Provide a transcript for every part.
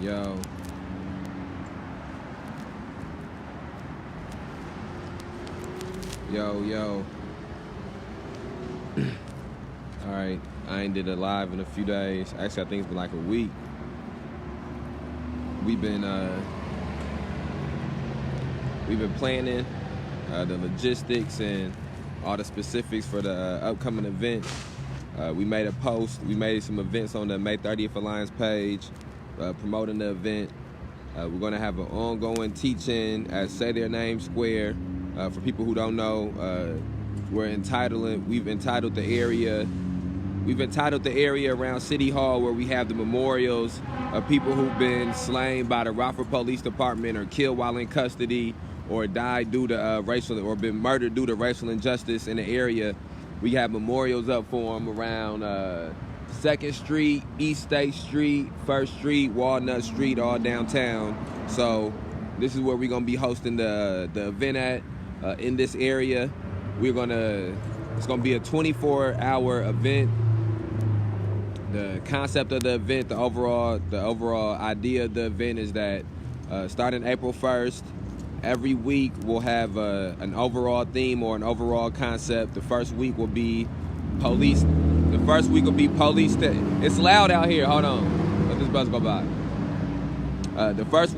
Yo. Yo. All right. I ain't did a live in a few days. Actually, I think it's been like a week. We've been planning the logistics and all the specifics for the upcoming event. We made a post. We made some events on the May 30th Alliance page promoting the event. We're going to have an ongoing teaching at Say Their Name Square. For people who don't know, we've entitled the area around City Hall where we have the memorials of people who've been slain by the Rockford Police Department or killed while in custody or died due to racial or been murdered due to racial injustice in the area. We have memorials up for them around 2nd Street, East State Street, 1st Street, Walnut Street, all downtown. So this is where we're going to be hosting the event at in this area. It's going to be a 24-hour event. The concept of the event, the overall idea of the event is that starting April 1st, every week we'll have an overall theme or an overall concept. The first week will be police. The first week will be police. It's loud out here. Hold on. Let this bus go by. The first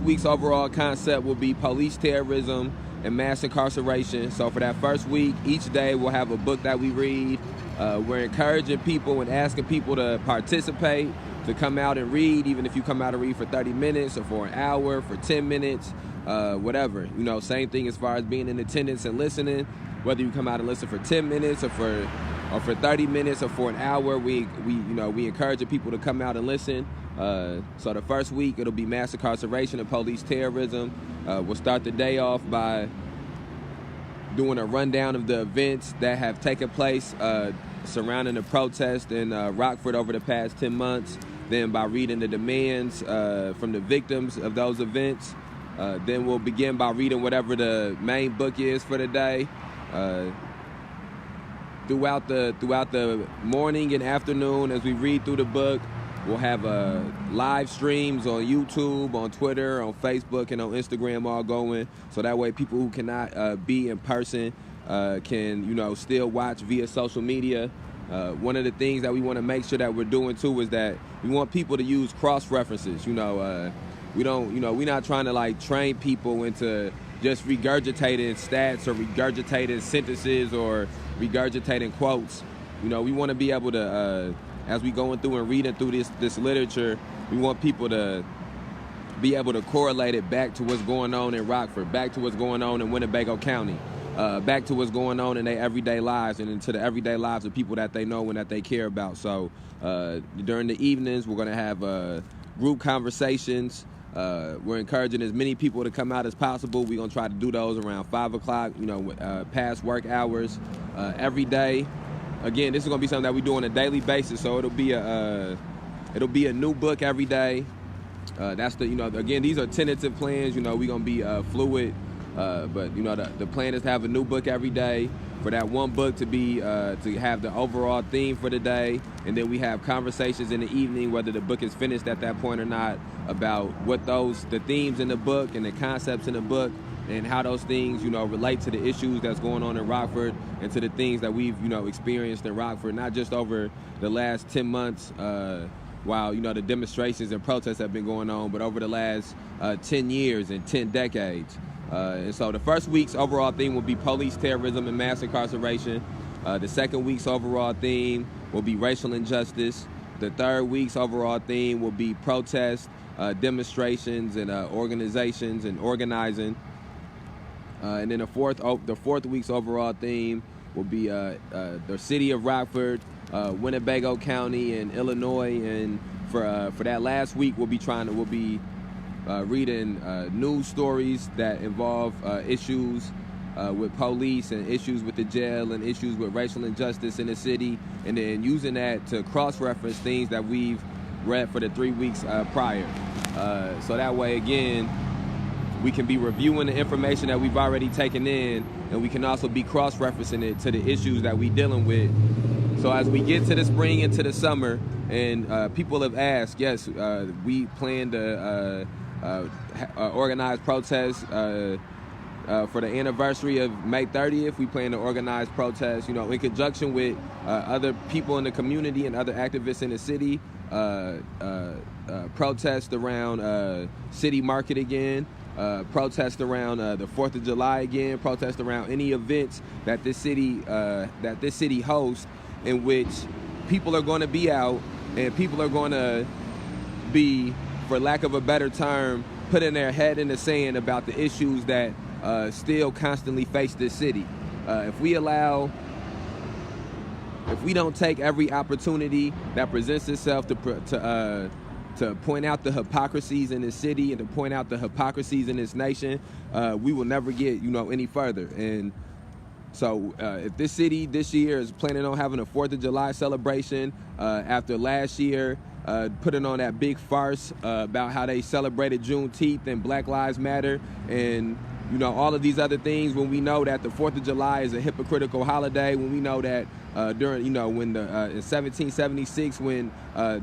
week's overall concept will be police terrorism and mass incarceration. So for that first week, each day we'll have a book that we read. We're encouraging people and asking people to participate, to come out and read, even if you come out and read for 30 minutes or for an hour, for 10 minutes, whatever. Same thing as far as being in attendance and listening. Whether you come out and listen for 10 minutes or for 30 minutes or for an hour, we encourage people to come out and listen. So the first week it'll be mass incarceration and police terrorism. We'll start the day off by doing a rundown of the events that have taken place surrounding the protest in Rockford over the past 10 months. Then by reading the demands from the victims of those events. Then we'll begin by reading whatever the main book is for the day. Throughout the morning and afternoon, as we read through the book, we'll have live streams on YouTube, on Twitter, on Facebook, and on Instagram all going. So that way people who cannot be in person can, still watch via social media. One of the things that we want to make sure that we're doing too is that we want people to use cross-references. We're not trying to train people into just regurgitating stats or regurgitating sentences or regurgitating quotes. We want to be able to, as we going through and reading through this literature, we want people to be able to correlate it back to what's going on in Rockford, back to what's going on in Winnebago County, back to what's going on in their everyday lives and into the everyday lives of people that they know and that they care about. So during the evenings, we're going to have group conversations. We're encouraging as many people to come out as possible. We're going to try to do those around 5 o'clock, past work hours, every day. Again, this is going to be something that we do on a daily basis, so it'll be a new book every day. That's again, these are tentative plans. We're going to be fluid, but the plan is to have a new book every day. For that one book to be to have the overall theme for the day, and then we have conversations in the evening, whether the book is finished at that point or not, about what the themes in the book and the concepts in the book, and how those things relate to the issues that's going on in Rockford and to the things that we've experienced in Rockford, not just over the last 10 months while the demonstrations and protests have been going on, but over the last 10 years and 10 decades. And so the first week's overall theme will be police terrorism and mass incarceration. The second week's overall theme will be racial injustice. The third week's overall theme will be protest, demonstrations, and organizations and organizing. And then the fourth week's overall theme will be the city of Rockford, Winnebago County, and Illinois. And for that last week, we'll be reading news stories that involve issues with police and issues with the jail and issues with racial injustice in the city, and then using that to cross-reference things that we've read for the 3 weeks prior. So that way, again, we can be reviewing the information that we've already taken in, and we can also be cross-referencing it to the issues that we're dealing with. So as we get to the spring and to the summer, And people have asked, yes, we plan to organize protests for the anniversary of May 30th. We plan to organize protests, in conjunction with other people in the community and other activists in the city. Protest around City Market again. Protest around the 4th of July again. Protest around any events that this city hosts, in which people are going to be out and people are going to be, for lack of a better term, putting their head in the sand about the issues that still constantly face this city. If we don't take every opportunity that presents itself to point out the hypocrisies in this city and to point out the hypocrisies in this nation, we will never get, any further. And so if this city this year is planning on having a 4th of July celebration, after last year putting on that big farce about how they celebrated Juneteenth and Black Lives Matter and all of these other things, when we know that the 4th of July is a hypocritical holiday, when we know that during, when in 1776, when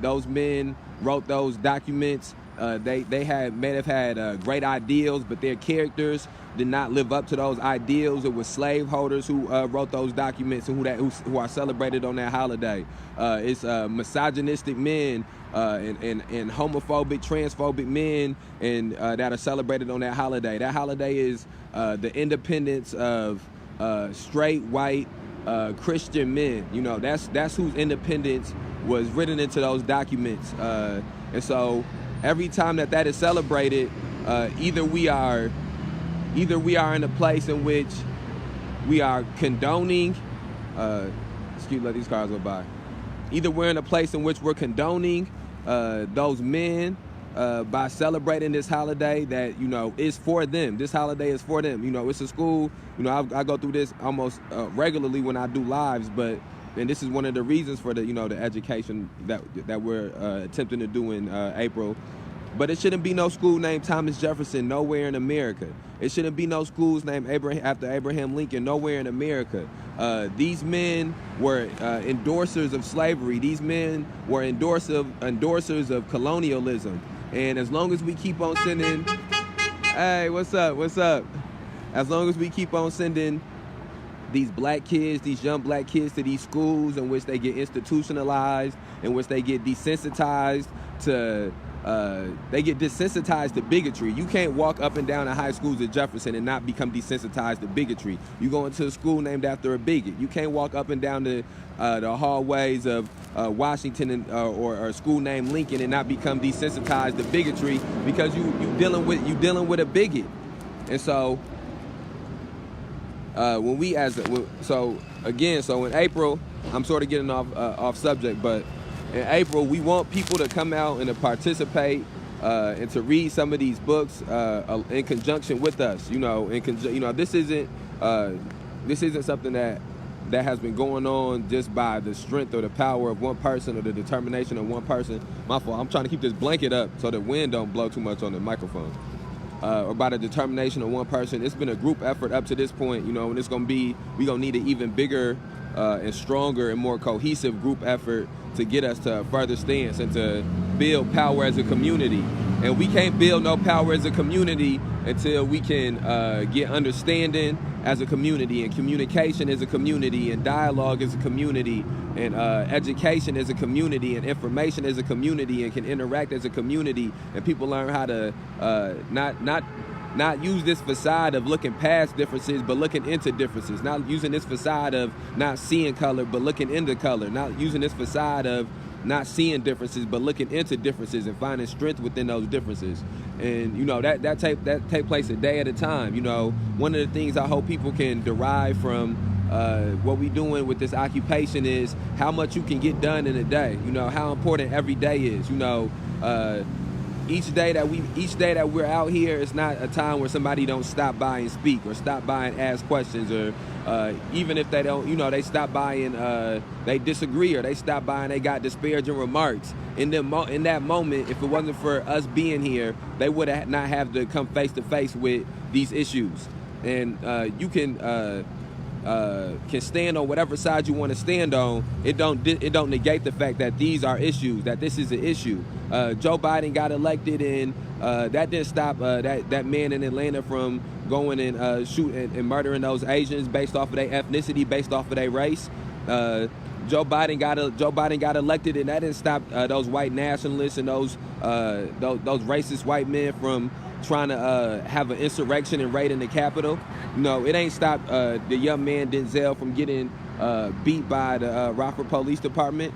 those men wrote those documents, they may have had great ideals, but their characters did not live up to those ideals. It was slaveholders who wrote those documents and who are celebrated on that holiday. It's misogynistic men and homophobic, transphobic men and that are celebrated on that holiday. That holiday is the independence of straight, white, Christian men. That's whose independence was written into those documents. And so every time that is celebrated, either we are in a place in which we are condoning, let these cars go by. Either we're in a place in which we're condoning those men by celebrating this holiday that, is for them. This holiday is for them. It's a school. I go through this almost regularly when I do lives, and this is one of the reasons for the education that we're attempting to do in April. But it shouldn't be no school named Thomas Jefferson nowhere in America. It shouldn't be no schools named after Abraham Lincoln nowhere in America. These men were endorsers of slavery. These men were endorsers of colonialism. And as long as we keep on sending, hey, what's up? As long as we keep on sending these black kids, these young black kids, to these schools in which they get institutionalized, in which they get desensitized to bigotry. You can't walk up and down the high schools at Jefferson and not become desensitized to bigotry. You go into a school named after a bigot. You can't walk up and down the hallways of Washington or a school named Lincoln and not become desensitized to bigotry because you dealing with a bigot. And so in April, I'm sort of getting off subject, but in April, we want people to come out and to participate and to read some of these books in conjunction with us. This isn't something that has been going on just by the strength or the power of one person or the determination of one person. My fault. I'm trying to keep this blanket up so the wind don't blow too much on the microphone. Or by the determination of one person. It's been a group effort up to this point, and we're gonna need an even bigger and stronger and more cohesive group effort to get us to a further stance and to build power as a community. And we can't build no power as a community until we can get understanding as a community, and communication as a community, and dialogue as a community, and education as a community, and information as a community, and can interact as a community, and people learn how to not use this facade of looking past differences, but looking into differences. Not using this facade of not seeing color, but looking into color. Not using this facade of not seeing differences, but looking into differences and finding strength within those differences. And that take place a day at a time. One of the things I hope people can derive from what we doing with this occupation is how much you can get done in a day. How important every day is. Each day that we're out here, it's not a time where somebody don't stop by and speak or stop by and ask questions, or even if they don't, they stop by and they disagree, or they stop by and they got disparaging remarks. In that moment, if it wasn't for us being here, they would not have to come face to face with these issues. And you can can stand on whatever side you want to stand on, it don't negate the fact that these are issues, that this is an issue. Joe Biden got elected, and that didn't stop that man in Atlanta from going and shooting and murdering those Asians based off of their ethnicity, based off of their race. Joe Biden got elected, and that didn't stop those white nationalists and those racist white men from trying to have an insurrection and raiding the Capitol. No, it ain't stopped the young man Denzel from getting beat by the Rockford Police Department.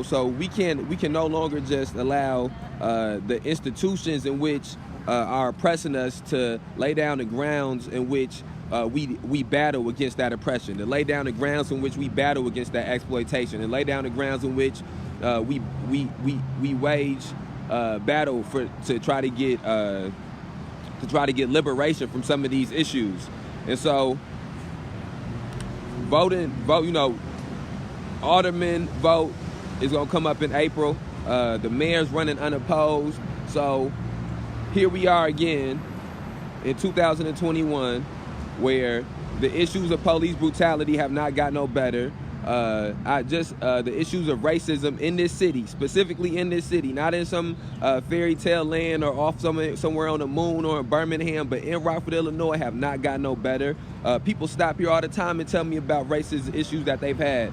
So we can no longer just allow the institutions in which are oppressing us to lay down the grounds in which we battle against that oppression, to lay down the grounds in which we battle against that exploitation, and lay down the grounds in which we wage battle to try to get liberation from some of these issues. And so vote, alderman vote is gonna come up in April. The mayor's running unopposed. So here we are again in 2021, where the issues of police brutality have not got no better. The issues of racism in this city, specifically in this city, not in some fairy tale land or off somewhere on the moon or in Birmingham, but in Rockford, Illinois, have not got no better. People stop here all the time and tell me about racist issues that they've had.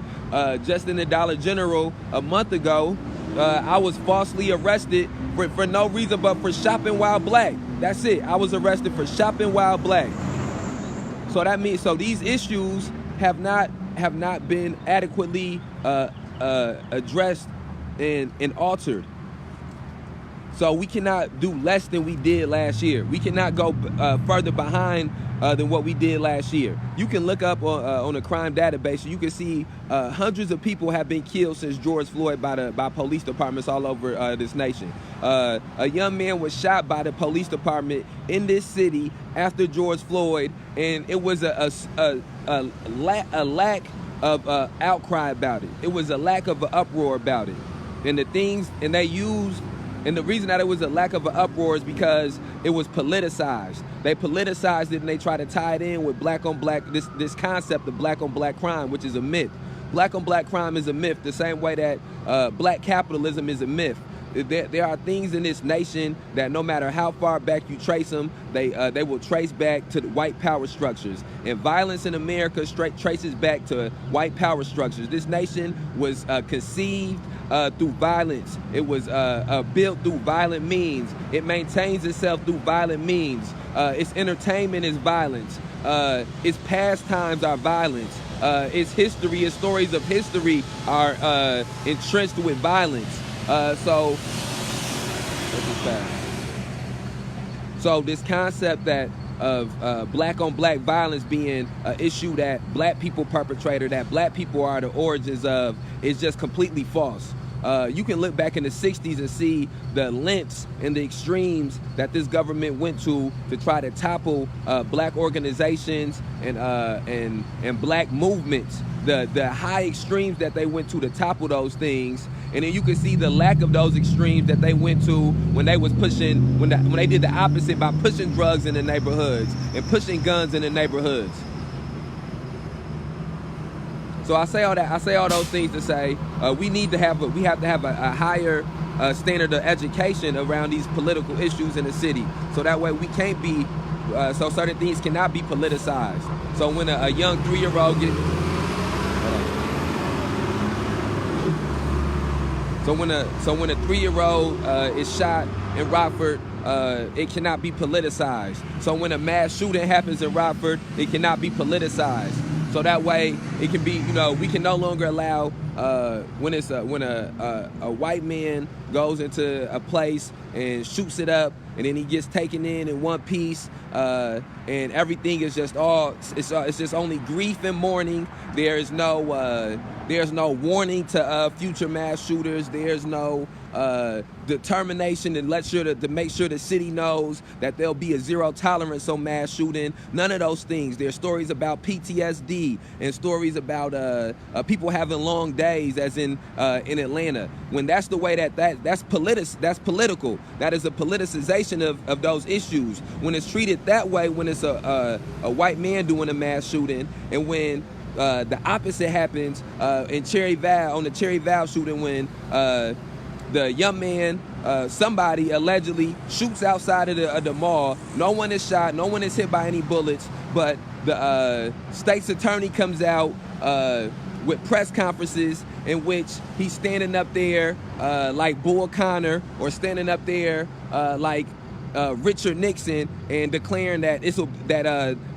Just in the Dollar General a month ago, I was falsely arrested for no reason but for shopping while black. That's it. I was arrested for shopping while black. So that means, these issues have not been adequately addressed and altered. So we cannot do less than we did last year. We cannot go further behind than what we did last year. You can look up on a crime database, you can see hundreds of people have been killed since George Floyd by police departments all over this nation. A young man was shot by the police department in this city after George Floyd, and it was a lack of outcry about it. It was a lack of an uproar about it. And the reason that it was a lack of an uproar is because it was politicized. They politicized it, and they try to tie it in with black on black, this concept of black on black crime, which is a myth. Black on black crime is a myth, the same way that black capitalism is a myth. There are things in this nation that no matter how far back you trace them, they will trace back to the white power structures. And violence in America traces back to white power structures. This nation was conceived through violence. It was built through violent means. It maintains itself through violent means. Its entertainment is violence. Its pastimes are violence. Its history, its stories of history are entrenched with violence. So this concept that of black on black violence being an issue that black people perpetrate, or that black people are the origins of, is just completely false. You can look back in the 60s and see the lengths and the extremes that this government went to try to topple black organizations and black movements. The high extremes that they went to topple those things, and then you can see the lack of those extremes that they went to when they was pushing, when they did the opposite by pushing drugs in the neighborhoods and pushing guns in the neighborhoods. So I say all those things to say we have to have a higher standard of education around these political issues in the city, so that way we can't be so certain things cannot be politicized. So when a young 3-year-old when a 3-year-old is shot in Rockford, it cannot be politicized. So when a mass shooting happens in Rockford, it cannot be politicized. So that way it can be, we can no longer allow when a white man goes into a place and shoots it up, and then he gets taken in one piece, and everything is just it's just only grief and mourning. There is no There's no warning to future mass shooters. There's no determination to make sure the city knows that there'll be a zero tolerance on mass shooting. None of those things. There's stories about PTSD and stories about people having long days, as in Atlanta. When that's the way that's political. That is a politicization of those issues. When it's treated that way, when it's a white man doing a mass shooting, and when the opposite happens on the Cherry Valley shooting, when the young man, somebody allegedly shoots outside of the mall. No one is shot. No one is hit by any bullets. But the state's attorney comes out with press conferences in which he's standing up there like Bull Connor, or standing up there like Richard Nixon, and declaring that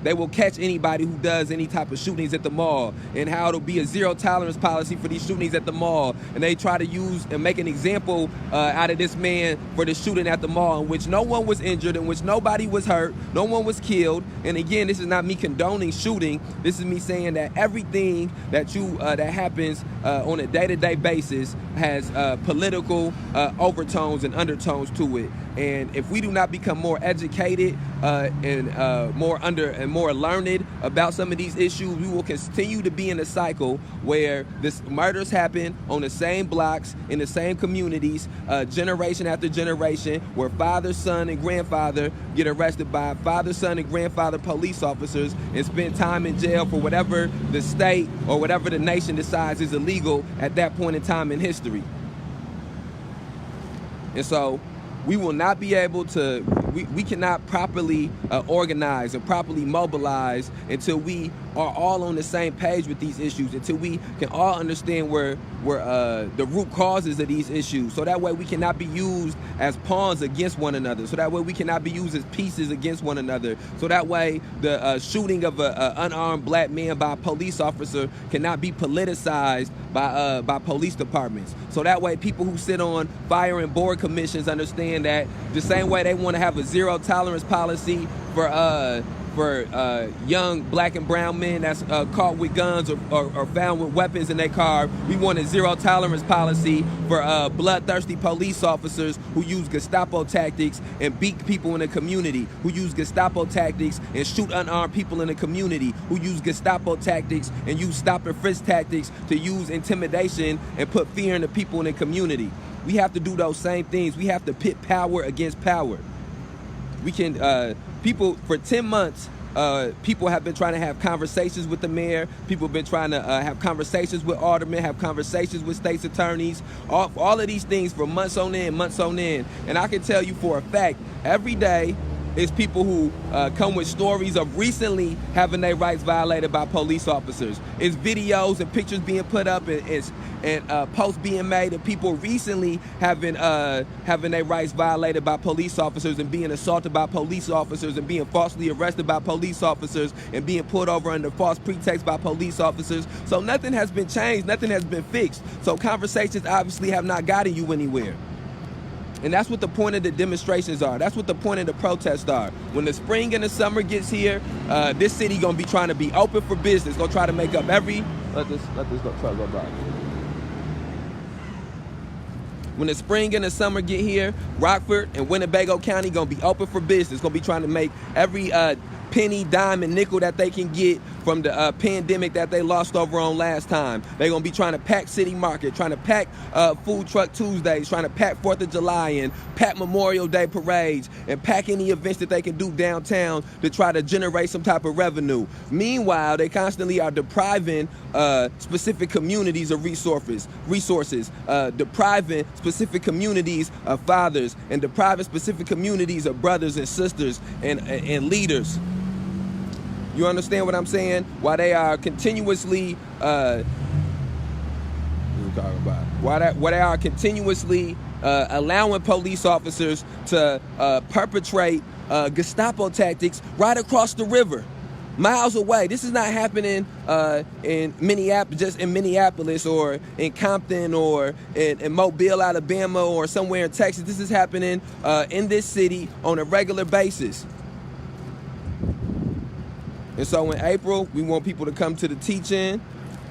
they will catch anybody who does any type of shootings at the mall, and how it'll be a zero tolerance policy for these shootings at the mall. And they try to use and make an example out of this man for the shooting at the mall, in which no one was injured, in which nobody was hurt, no one was killed. And again, this is not me condoning shooting. This is me saying that everything that happens on a day-to-day basis has political overtones and undertones to it. And if we do not become more educated and more learned about some of these issues, we will continue to be in a cycle where this murders happen on the same blocks, in the same communities, generation after generation, where father, son, and grandfather get arrested by father, son, and grandfather police officers and spend time in jail for whatever the state or whatever the nation decides is illegal at that point in time in history. And so we will not be able to, we cannot properly organize and properly mobilize until we are all on the same page with these issues, until we can all understand where the root causes of these issues. So that way we cannot be used as pawns against one another. So that way we cannot be used as pieces against one another. So that way the shooting of an unarmed black man by a police officer cannot be politicized by police departments. So that way people who sit on fire and board commissions understand that the same way they want to have a zero tolerance policy for young black and brown men that's caught with guns or found with weapons in their car, we want a zero tolerance policy for bloodthirsty police officers who use Gestapo tactics and beat people in the community, who use Gestapo tactics and shoot unarmed people in the community, who use Gestapo tactics and use stop and frisk tactics to use intimidation and put fear in the people in the community. We have to do those same things. We have to pit power against power. We can, people, for 10 months, people have been trying to have conversations with the mayor. People have been trying to have conversations with aldermen, have conversations with state's attorneys, all of these things for months on end. And I can tell you for a fact, every day is people who come with stories of recently having their rights violated by police officers. It's videos and pictures being put up and posts being made of people recently having their rights violated by police officers and being assaulted by police officers and being falsely arrested by police officers and being pulled over under false pretext by police officers. So nothing has been changed, nothing has been fixed. So conversations obviously have not gotten you anywhere. And that's what the point of the demonstrations are. That's what the point of the protests are. When the spring and the summer gets here, this city gonna be trying to be open for business. Gonna try to make up every. Let this go. Try to go by. When the spring and the summer get here, Rockford and Winnebago County gonna be open for business. Gonna be trying to make every penny, dime, and nickel that they can get from the pandemic that they lost over on last time. They're going to be trying to pack City Market, trying to pack Food Truck Tuesdays, trying to pack 4th of July and pack Memorial Day parades and pack any events that they can do downtown to try to generate some type of revenue. Meanwhile, they constantly are depriving specific communities of resources, depriving specific communities of fathers, and depriving specific communities of brothers and sisters and leaders. You understand what I'm saying? Why they are continuously allowing police officers to perpetrate Gestapo tactics right across the river, miles away. This is not happening in Minneapolis or in Compton or in Mobile, Alabama, or somewhere in Texas. This is happening in this city on a regular basis. And so in April, we want people to come to the teach-in.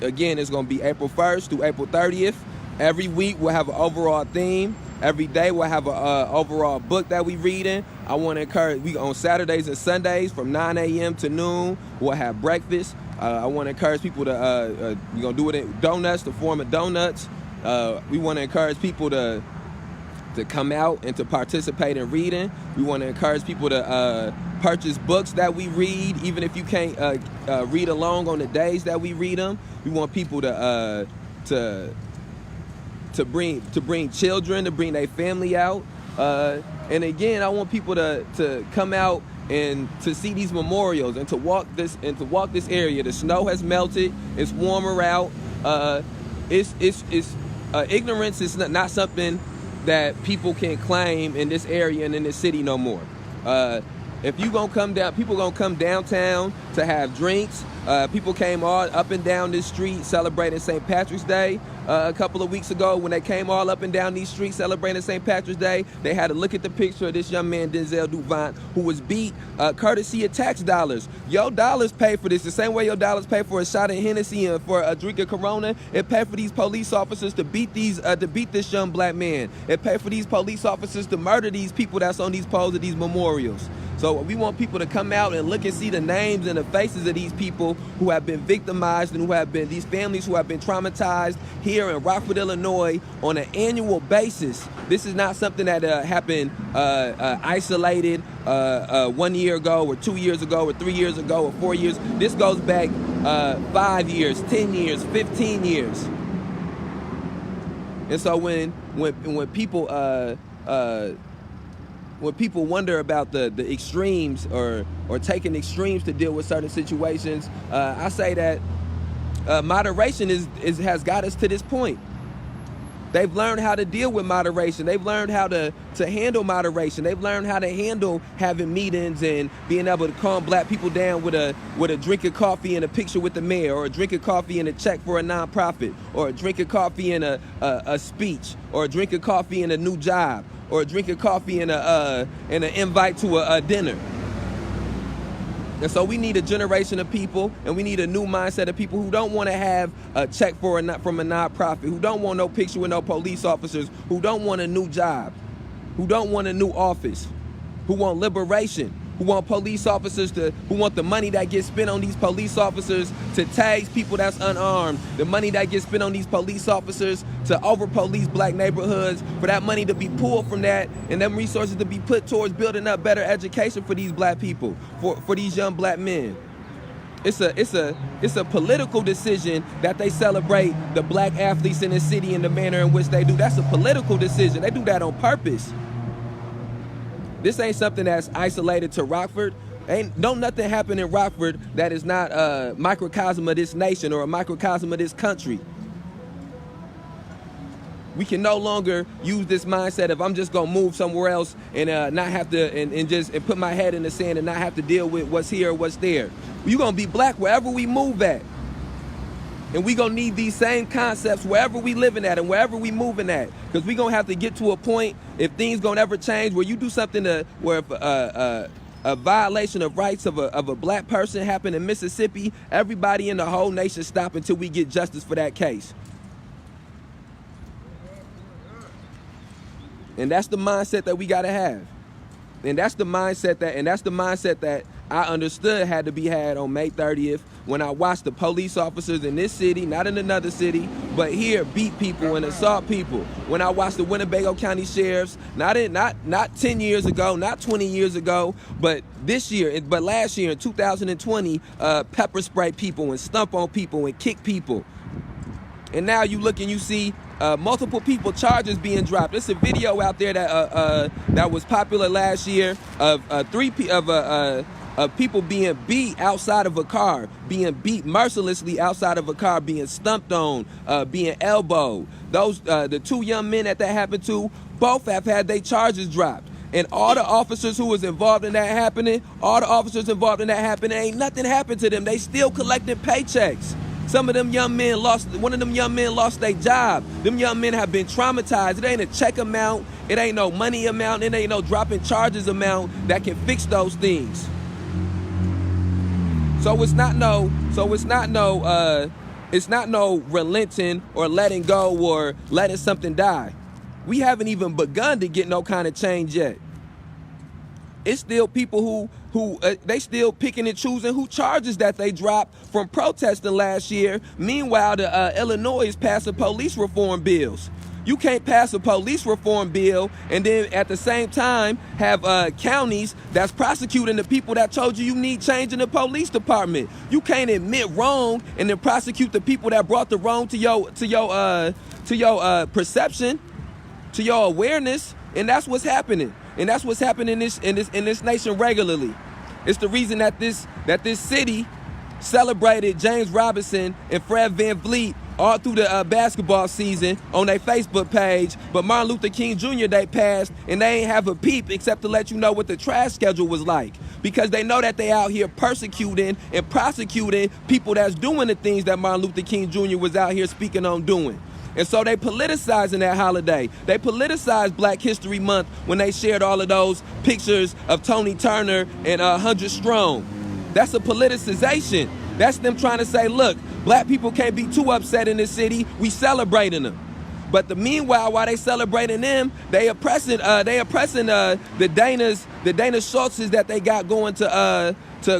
again, it's going to be April 1st through April 30th. Every week we'll have an overall theme. Every day we'll have an overall book that we reading. I want to encourage, on Saturdays and Sundays from 9 a.m. to noon, we'll have breakfast. I want to encourage people to, we're going to do it in donuts, the form of donuts. We want to encourage people to come out and to participate in reading. We want to encourage people to purchase books that we read, even if you can't read along on the days that we read them. We want people to bring children, to bring their family out. And again, I want people to come out and to see these memorials and to walk this area. The snow has melted. It's warmer out. Ignorance is not something that people can claim in this area and in this city no more. If you gonna come down, people gonna come downtown to have drinks. People came all up and down this street celebrating St. Patrick's Day a couple of weeks ago. When they came all up and down these streets celebrating St. Patrick's Day, they had to look at the picture of this young man, Denzel Duvant, who was beat courtesy of tax dollars. Your dollars pay for this. The same way your dollars pay for a shot of Hennessy and for a drink of Corona, it paid for these police officers to beat this young black man. It paid for these police officers to murder these people that's on these poles of these memorials. So we want people to come out and look and see the names and the faces of these people who have been victimized and these families who have been traumatized here in Rockford, Illinois on an annual basis. This is not something that happened isolated 1 year ago or 2 years ago or 3 years ago or 4 years. This goes back 5 years, 10 years, 15 years. And so when people wonder about the extremes or taking extremes to deal with certain situations, I say that moderation has got us to this point. They've learned how to deal with moderation. They've learned how to handle moderation. They've learned how to handle having meetings and being able to calm black people down with a drink of coffee and a picture with the mayor, or a drink of coffee and a check for a nonprofit, or a drink of coffee and a speech, or a drink of coffee and a new job, or a drink of coffee and an invite to a dinner. And so we need a generation of people, and we need a new mindset of people who don't want to have a check from a nonprofit, who don't want no picture with no police officers, who don't want a new job, who don't want a new office, who want liberation, who want police officers who want the money that gets spent on these police officers to tase people that's unarmed, the money that gets spent on these police officers to over-police black neighborhoods, for that money to be pulled from that and them resources to be put towards building up better education for these black people, for these young black men. It's a political decision that they celebrate the black athletes in the city in the manner in which they do. That's a political decision. They do that on purpose. This ain't something that's isolated to Rockford. Don't nothing happen in Rockford that is not a microcosm of this nation or a microcosm of this country. We can no longer use this mindset of I'm just gonna move somewhere else and not have to and put my head in the sand and not have to deal with what's here or what's there. You're gonna be black wherever we move at. And we gonna need these same concepts wherever we living at and wherever we moving at. Because we gonna have to get to a point, if things gonna ever change, where you do something where if a violation of rights of a black person happened in Mississippi, everybody in the whole nation stop until we get justice for that case. And that's the mindset that we gotta have. And that's the mindset that I understood had to be had on May 30th when I watched the police officers in this city, not in another city, but here beat people and assault people. When I watched the Winnebago County sheriffs, not 10 years ago, not 20 years ago, but last year in 2020, pepper spray people and stomp on people and kick people. And now you look and you see multiple people charges being dropped. There's a video out there that was popular last year of people being beat outside of a car, being beat mercilessly outside of a car, being stumped on, being elbowed. The two young men that happened to, both have had their charges dropped. And all the officers who was involved in that happening, ain't nothing happened to them. They still collecting paychecks. One of them young men lost their job. Them young men have been traumatized. It ain't a check amount, it ain't no money amount, it ain't no dropping charges amount that can fix those things. So it's not no It's not no relenting or letting go or letting something die. We haven't even begun to get no kind of change yet. It's still people who they still picking and choosing who charges that they dropped from protesting last year. Meanwhile, the Illinois is passing police reform bills. You can't pass a police reform bill and then at the same time have counties that's prosecuting the people that told you need change in the police department. You can't admit wrong and then prosecute the people that brought the wrong to your perception, to your awareness, and that's what's happening. And that's what's happening in this nation regularly. It's the reason that this city celebrated James Robinson and Fred VanVleet all through the basketball season on their Facebook page, but Martin Luther King Jr. they passed and they ain't have a peep except to let you know what the trash schedule was like, because they know that they out here persecuting and prosecuting people that's doing the things that Martin Luther King Jr. was out here speaking on doing. And so they politicizing that holiday. They politicized Black History Month when they shared all of those pictures of Tony Turner and 100 Strong. That's a politicization. That's them trying to say, look, black people can't be too upset in this city. We celebrating them. But meanwhile, while they celebrating them, they oppressing the Dana Schultzes that they got going to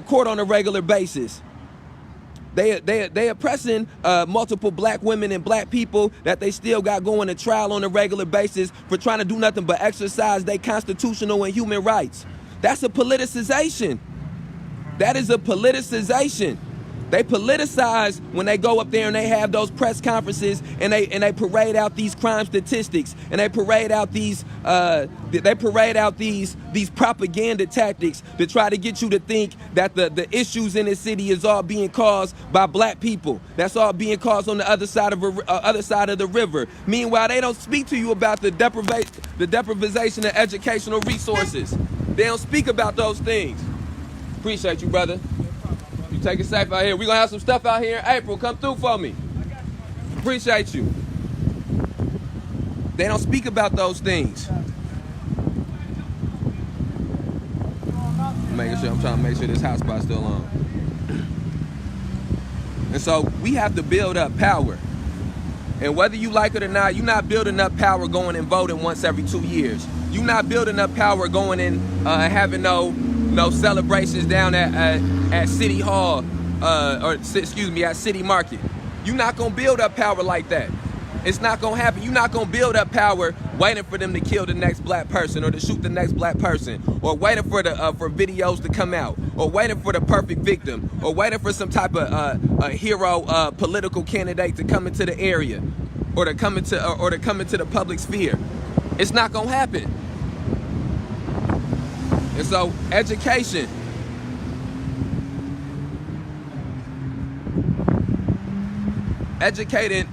court on a regular basis. They oppressing multiple black women and black people that they still got going to trial on a regular basis for trying to do nothing but exercise their constitutional and human rights. That's a politicization. That is a politicization. They politicize when they go up there and they have those press conferences and they parade out these crime statistics and they parade out these propaganda tactics to try to get you to think that the issues in the city is all being caused by black people. That's all being caused on the other side of the river. Meanwhile, they don't speak to you about the deprivation of educational resources. They don't speak about those things. Appreciate you, brother. You take it safe out here. We're going to have some stuff out here in April. Come through for me. Appreciate you. They don't speak about those things. I'm trying to make sure this hotspot's still on. And so we have to build up power. And whether you like it or not, you're not building up power going and voting once every 2 years. You're not building up power going and having no celebrations down at City Hall, at City Market. You're not gonna build up power like that. It's not gonna happen. You're not gonna build up power waiting for them to kill the next black person or to shoot the next black person, or waiting for for videos to come out, or waiting for the perfect victim, or waiting for some type of hero political candidate to come into the area, or to come into the public sphere. It's not gonna happen. And so, education. Educating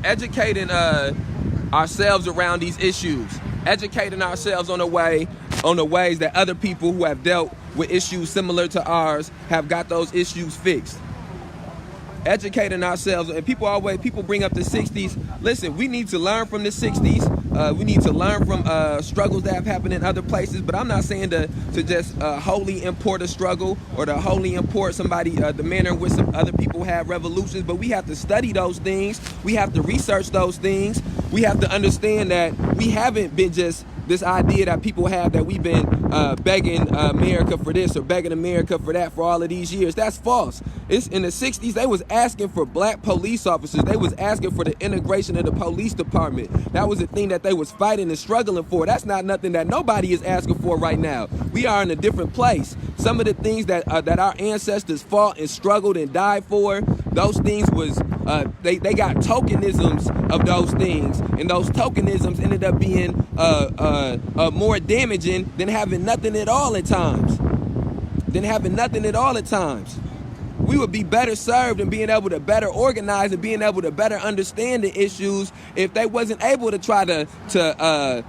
ourselves around these issues. Educating ourselves on the ways that other people who have dealt with issues similar to ours have got those issues fixed. Educating ourselves, and people bring up the 60s. Listen, we need to learn from the 60s. We need to learn from struggles that have happened in other places, but I'm not saying to just wholly import a struggle or to wholly import the manner in which some other people have revolutions, but we have to study those things. We have to research those things. We have to understand that we haven't been just this idea that people have that we've been begging America for this or begging America for that for all of these years. That's false. It's in the 60s, they was asking for black police officers. They was asking for the integration of the police department. That was the thing that they was fighting and struggling for. That's not nothing that nobody is asking for right now. We are in a different place. Some of the things that our ancestors fought and struggled and died for, those things was, they got tokenisms of those things. And those tokenisms ended up being more damaging than having nothing at all at times. We would be better served in being able to better organize and being able to better understand the issues if they wasn't able to try to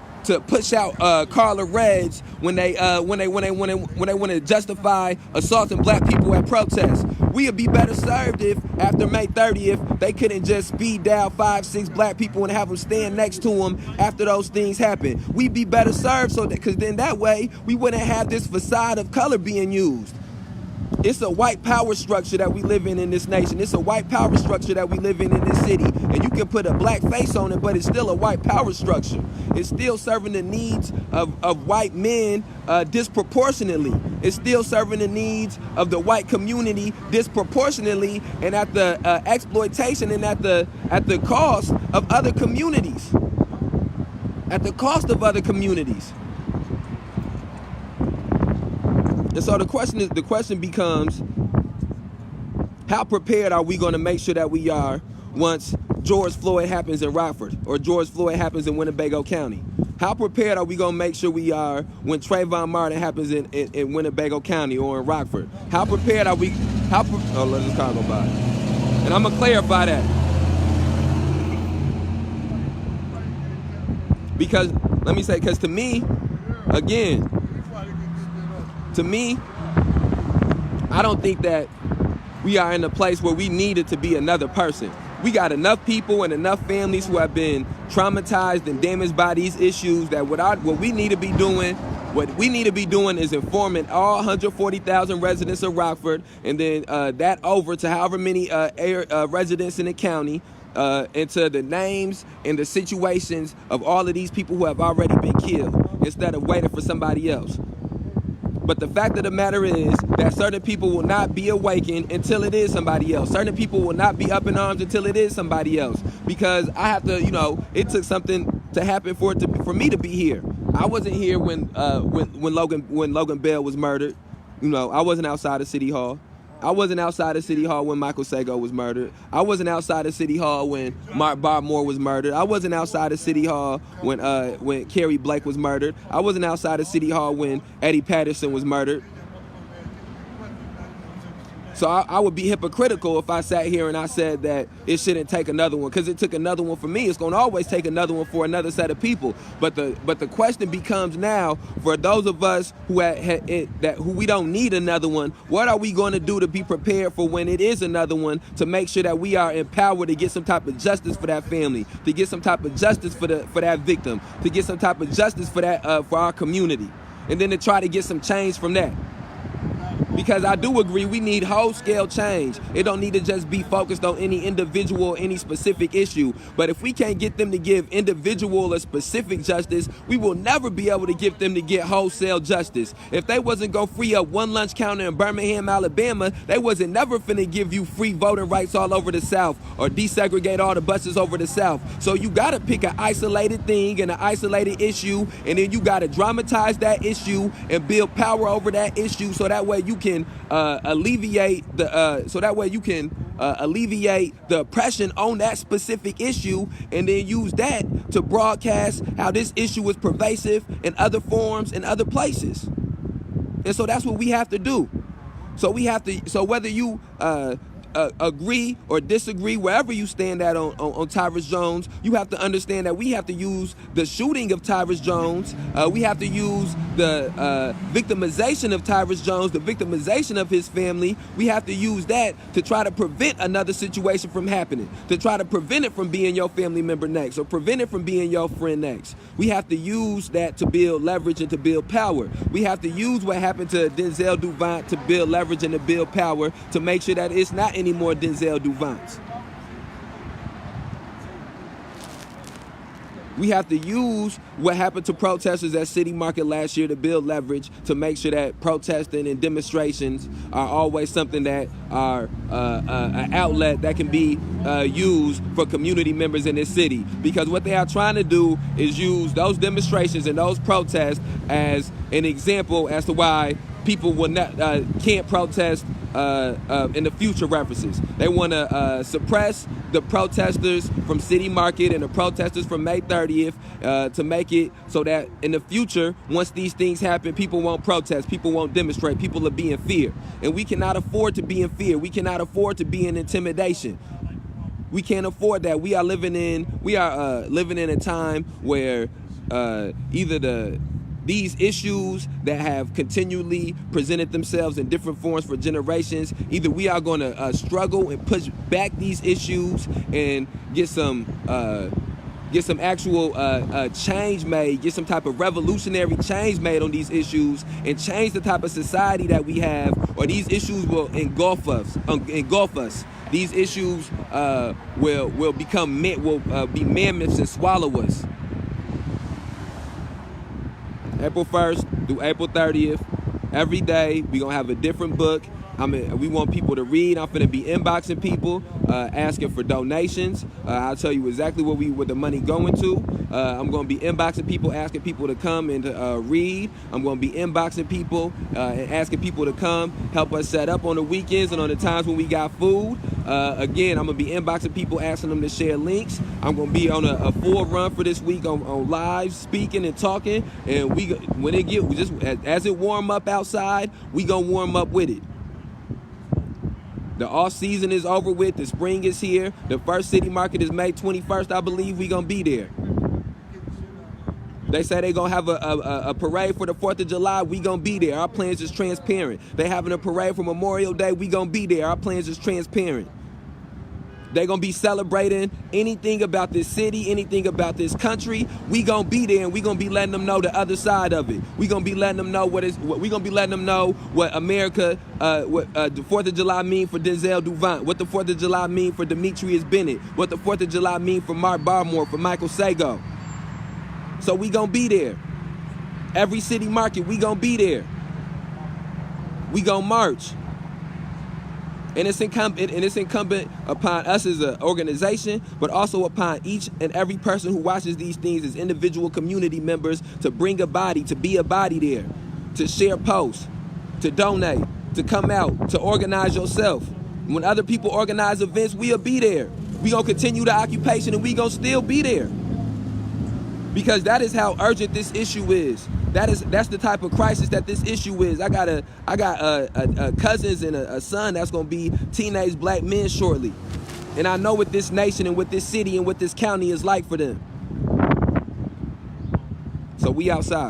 push out Carla Reds when they want to justify assaulting black people at protests. We would be better served if after May 30th they couldn't just speed down 5-6 black people and have them stand next to them after those things happen. We'd be better served because then that way we wouldn't have this facade of color being used. It's a white power structure that we live in this nation. It's a white power structure that we live in this city. And you can put a black face on it, but it's still a white power structure. It's still serving the needs of white men disproportionately. It's still serving the needs of the white community disproportionately, and at the exploitation and at the cost of other communities. At the cost of other communities. And so the question becomes, how prepared are we going to make sure that we are once George Floyd happens in Rockford or George Floyd happens in Winnebago County? How prepared are we going to make sure we are when Trayvon Martin happens in Winnebago County or in Rockford? How prepared are we? Oh, let this car go by. And I'm going to clarify that. Because, let me say, because to me, again, I don't think that we are in a place where we needed to be another person. We got enough people and enough families who have been traumatized and damaged by these issues that what we need to be doing is informing all 140,000 residents of Rockford, and then that over to however many residents in the county, into the names and the situations of all of these people who have already been killed, instead of waiting for somebody else. But the fact of the matter is that certain people will not be awakened until it is somebody else. Certain people will not be up in arms until it is somebody else. Because I have to, it took something to happen for me to be here. I wasn't here when Logan Bell was murdered. I wasn't outside of City Hall. I wasn't outside of City Hall when Michael Sago was murdered. I wasn't outside of City Hall when Mark Barmore was murdered. I wasn't outside of City Hall when Kerry Blake was murdered. I wasn't outside of City Hall when Eddie Patterson was murdered. So I would be hypocritical if I sat here and I said that it shouldn't take another one, because it took another one for me. It's going to always take another one for another set of people. But the question becomes now, for those of us who we don't need another one, what are we going to do to be prepared for when it is another one, to make sure that we are empowered to get some type of justice for that family, to get some type of justice for that victim, to get some type of justice for that for our community, and then to try to get some change from that. Because I do agree we need whole-scale change. It don't need to just be focused on any individual, any specific issue. But if we can't get them to give individual or specific justice, we will never be able to get them to get wholesale justice. If they wasn't going to free up one lunch counter in Birmingham, Alabama, they wasn't never finna give you free voting rights all over the South or desegregate all the buses over the South. So you got to pick an isolated thing and an isolated issue, and then you got to dramatize that issue and build power over that issue, so that way you can alleviate the oppression on that specific issue, and then use that to broadcast how this issue is pervasive in other forms and other places. And so that's what we have to do. So whether you agree or disagree, wherever you stand at on Tyrus Jones, you have to understand that we have to use the shooting of Tyrus Jones. We have to use the victimization of Tyrus Jones, the victimization of his family. We have to use that to try to prevent another situation from happening, to try to prevent it from being your family member next, or prevent it from being your friend next. We have to use that to build leverage and to build power. We have to use what happened to Denzel Duvant to build leverage and to build power, to make sure that it's not any more Denzel Duvants. We have to use what happened to protesters at City Market last year to build leverage, to make sure that protesting and demonstrations are always something that are an outlet that can be used for community members in this city. Because what they are trying to do is use those demonstrations and those protests as an example as to why people will not can't protest in the future references. They want to suppress the protesters from City Market and the protesters from May 30th to make it so that in the future, once these things happen, people won't protest, people won't demonstrate, people will be in fear. And we cannot afford to be in fear. We cannot afford to be in intimidation. We can't afford that. We are living in a time where these issues that have continually presented themselves in different forms for generations, either we are going to struggle and push back these issues and get some get some actual change made, get some type of revolutionary change made on these issues, and change the type of society that we have, or these issues will engulf us. These issues will be mammoths and swallow us. April 1st through April 30th, every day we're gonna have a different book. We want people to read. I'm finna be inboxing people, asking for donations. I'll tell you exactly what the money going to. I'm gonna be inboxing people, asking people to come and to read. I'm gonna be inboxing people and asking people to come help us set up on the weekends and on the times when we got food. Again, I'm gonna be inboxing people, asking them to share links. I'm gonna be on a full run for this week on live speaking and talking. And as it warm up outside, we gonna warm up with it. The off season is over with. The spring is here. The first city market is May 21st. I believe we gonna be there. They say they gonna have a parade for the 4th of July. We gonna be there. Our plans is transparent. They having a parade for Memorial Day. We gonna be there. Our plans is transparent. They gonna be celebrating anything about this city, anything about this country. We gonna be there, and we gonna be letting them know the other side of it. We gonna be letting them know what America, what the 4th of July mean for Denzel Duvant, what the 4th of July mean for Demetrius Bennett, what the 4th of July mean for Mark Barmore, for Michael Sago. So we gonna be there. Every city market, we gonna be there. We gonna march. And it's incumbent upon us as an organization, but also upon each and every person who watches these things as individual community members to bring a body, to be a body there, to share posts, to donate, to come out, to organize yourself. When other people organize events, we'll be there. We gonna continue the occupation, and we gonna still be there. Because that is how urgent this issue is. That's the type of crisis that this issue is. I got cousins and a son that's gonna be teenage black men shortly, and I know what this nation and what this city and what this county is like for them. So we outside.